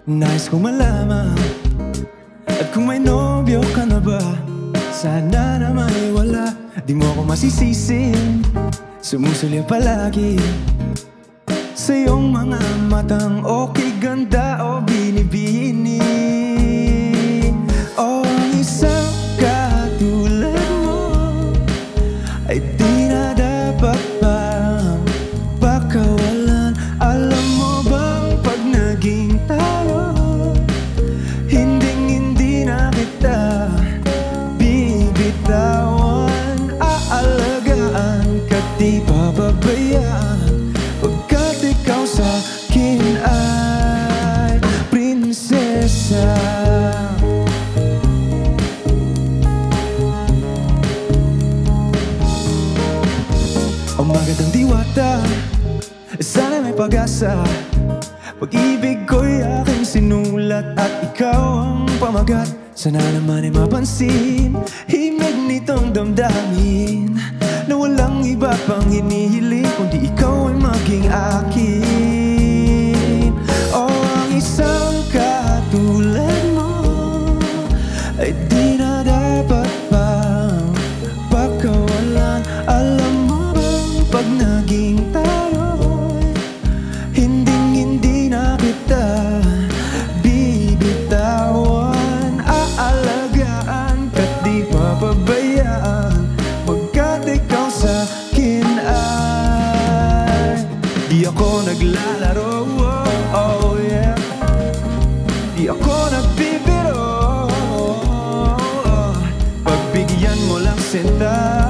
Nais kong malaman at kung may nobyo ka na ba, sana na may wala. Di mo ako masisisin, sumusulya palagi sa iyong mga matang okay ganda o binibini. O ang isang katulad mo ay di na dapat pang pakawalan. Alam mo bang pag naging tayo, hindi na kita bibitawan. Aalagaan ka, di pababayaan, pagkat ikaw sa akin ay prinsesa. Ang magandang diwata, sana may pag-asa. Pag-ibig ko'y aking sinulat at ikaw ang pamagat. Sana naman ay mapansin himig nitong damdamin na walang iba pang hinihiling kundi ikaw ay maging akin. O ang isang katulad mo ay di na dapat pang pakawalan. Alam mo bang pag naging tayo'y hindi na kita bibitawan. Aalagaan ka't di papabayaan, pagkat ikaw sa akin ay di ako naglalaro. Oh yeah, di ako nagbibiro. Pagbigyan mo lang sinta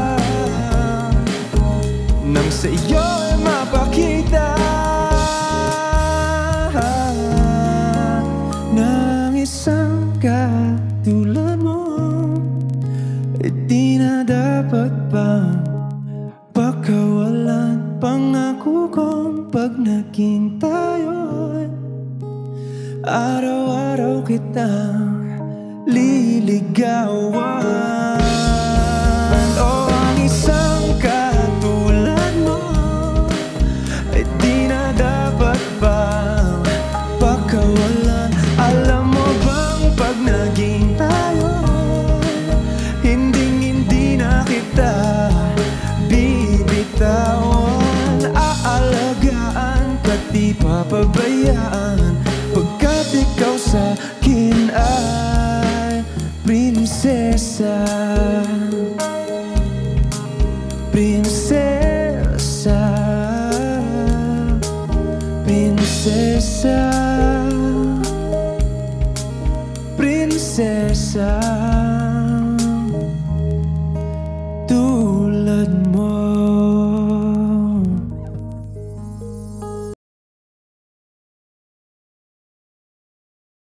nang sa iyo ay mapakita ng isang katulad mo ay di na dapat pang pakawalan. Pangako kong pag naging tayo'y araw-araw kitang liligawan. O ang isang katulad mo ay di na dapat pang pakawalan. Alam mo bang pag naging tayo, hindi na kita bibitawan. Aalagaan ka't di papabayaan, pagkat ikaw sa akin ay prinsesa. Prinsesa, prinsesa, prinsesa. Tu